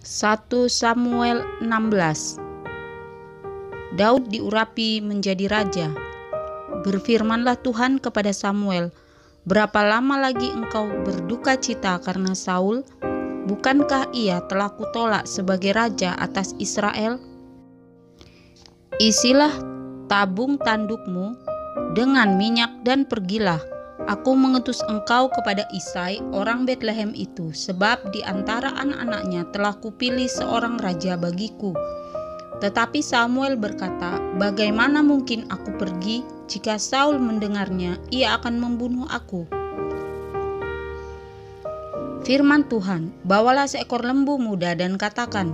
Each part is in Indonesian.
1 Samuel 16. Daud diurapi menjadi raja. Berfirmanlah Tuhan kepada Samuel, "Berapa lama lagi engkau berduka cita karena Saul? Bukankah ia telah kutolak sebagai raja atas Israel? Isilah tabung tandukmu dengan minyak dan pergilah. Aku mengutus engkau kepada Isai orang Betlehem itu, sebab di antara anak-anaknya telah kupilih seorang raja bagiku." Tetapi Samuel berkata, "Bagaimana mungkin aku pergi? Jika Saul mendengarnya, ia akan membunuh aku." Firman Tuhan, "Bawalah seekor lembu muda dan katakan,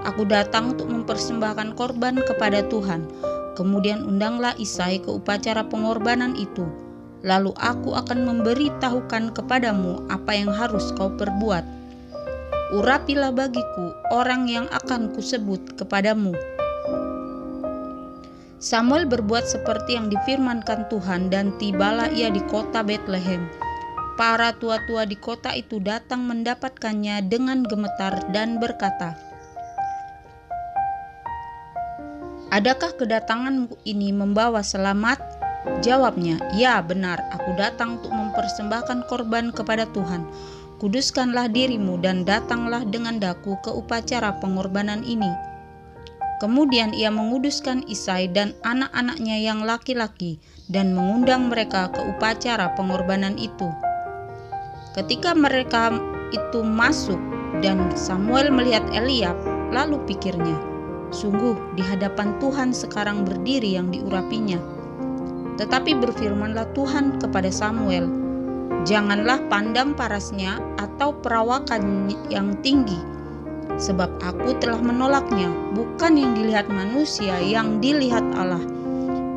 aku datang untuk mempersembahkan korban kepada Tuhan. Kemudian undanglah Isai ke upacara pengorbanan itu. Lalu aku akan memberitahukan kepadamu apa yang harus kau perbuat. Urapilah bagiku orang yang akan kusebut kepadamu." Samuel berbuat seperti yang difirmankan Tuhan, dan tibalah ia di kota Betlehem. Para tua-tua di kota itu datang mendapatkannya dengan gemetar dan berkata, "Adakah kedatanganmu ini membawa selamat?" Jawabnya, "Ya, benar, aku datang untuk mempersembahkan korban kepada Tuhan. Kuduskanlah dirimu dan datanglah dengan daku ke upacara pengorbanan ini." Kemudian ia menguduskan Isai dan anak-anaknya yang laki-laki dan mengundang mereka ke upacara pengorbanan itu. Ketika mereka itu masuk dan Samuel melihat Eliab, lalu pikirnya, "Sungguh di hadapan Tuhan sekarang berdiri yang diurapinya." Tetapi berfirmanlah Tuhan kepada Samuel, "Janganlah pandang parasnya atau perawakan yang tinggi, sebab aku telah menolaknya. Bukan yang dilihat manusia, yang dilihat Allah.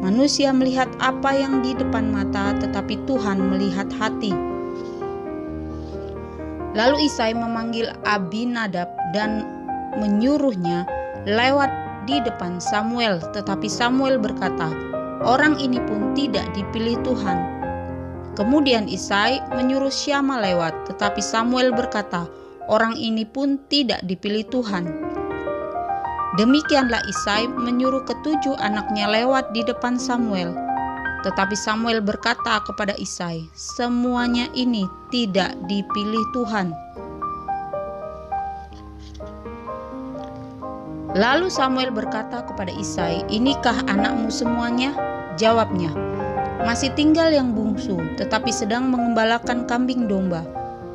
Manusia melihat apa yang di depan mata, tetapi Tuhan melihat hati." Lalu Isai memanggil Abinadab dan menyuruhnya lewat di depan Samuel. Tetapi Samuel berkata, "Orang ini pun tidak dipilih Tuhan." Kemudian Isai menyuruh Syama lewat, tetapi Samuel berkata, "Orang ini pun tidak dipilih Tuhan." Demikianlah Isai menyuruh ketujuh anaknya lewat di depan Samuel. Tetapi Samuel berkata kepada Isai, "Semuanya ini tidak dipilih Tuhan." Lalu Samuel berkata kepada Isai, "Inikah anakmu semuanya?" Jawabnya, "Masih tinggal yang bungsu, tetapi sedang mengembalakan kambing domba."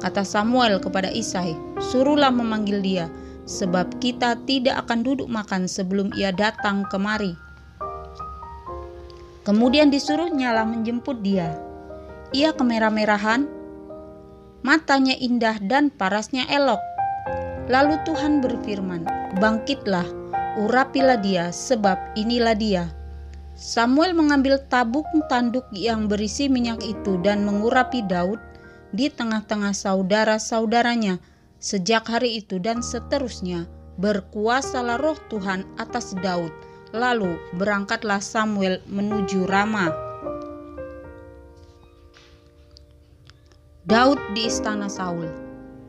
Kata Samuel kepada Isai, "Suruhlah memanggil dia, sebab kita tidak akan duduk makan sebelum ia datang kemari." Kemudian disuruhnyalah menjemput dia. Ia kemerah-merahan, matanya indah dan parasnya elok. Lalu Tuhan berfirman, "Bangkitlah, urapilah dia, sebab inilah dia." Samuel mengambil tabung tanduk yang berisi minyak itu dan mengurapi Daud di tengah-tengah saudara-saudaranya. Sejak hari itu dan seterusnya berkuasalah roh Tuhan atas Daud. Lalu berangkatlah Samuel menuju Rama. Daud di istana Saul.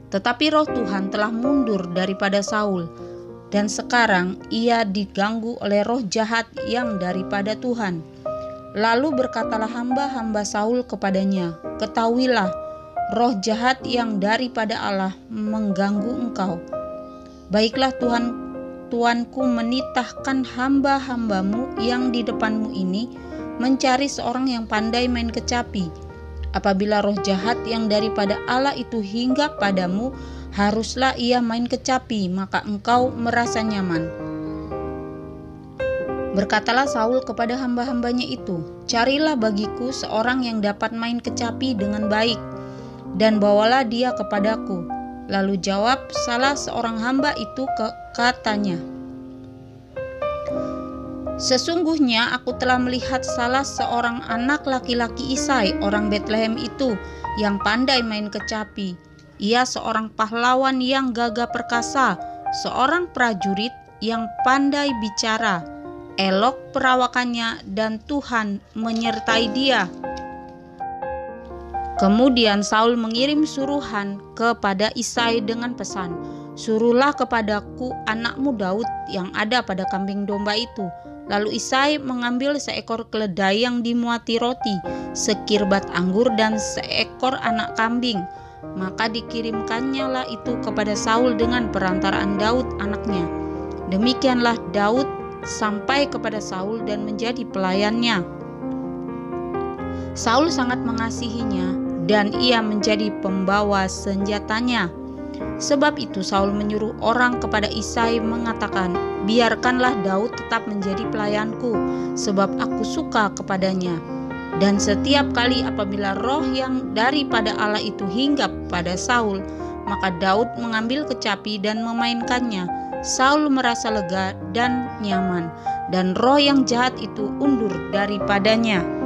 Tetapi roh Tuhan telah mundur daripada Saul, dan sekarang ia diganggu oleh roh jahat yang daripada Tuhan. Lalu berkatalah hamba-hamba Saul kepadanya, "Ketahuilah, roh jahat yang daripada Allah mengganggu engkau. Baiklah tuanku menitahkan hamba-hambamu yang di depanmu ini mencari seorang yang pandai main kecapi. Apabila roh jahat yang daripada Allah itu hinggap padamu, haruslah ia main kecapi, maka engkau merasa nyaman." Berkatalah Saul kepada hamba-hambanya itu, "Carilah bagiku seorang yang dapat main kecapi dengan baik, dan bawalah dia kepadaku." Lalu jawab salah seorang hamba itu katanya, "Sesungguhnya aku telah melihat salah seorang anak laki-laki Isai orang Betlehem itu yang pandai main kecapi. Ia seorang pahlawan yang gagah perkasa, seorang prajurit yang pandai bicara, elok perawakannya, dan Tuhan menyertai dia." Kemudian Saul mengirim suruhan kepada Isai dengan pesan, suruhlah kepadaku anakmu Daud yang ada pada kambing domba itu." Lalu Isai mengambil seekor keledai yang dimuati roti, sekirbat anggur dan seekor anak kambing. Maka dikirimkannya lah itu kepada Saul dengan perantaraan Daud anaknya. Demikianlah Daud sampai kepada Saul dan menjadi pelayannya. Saul sangat mengasihinya dan ia menjadi pembawa senjatanya. Sebab itu Saul menyuruh orang kepada Isai mengatakan, "Biarkanlah Daud tetap menjadi pelayanku, sebab aku suka kepadanya." Dan setiap kali apabila roh yang daripada Allah itu hinggap pada Saul, maka Daud mengambil kecapi dan memainkannya. Saul merasa lega dan nyaman, dan roh yang jahat itu undur daripadanya.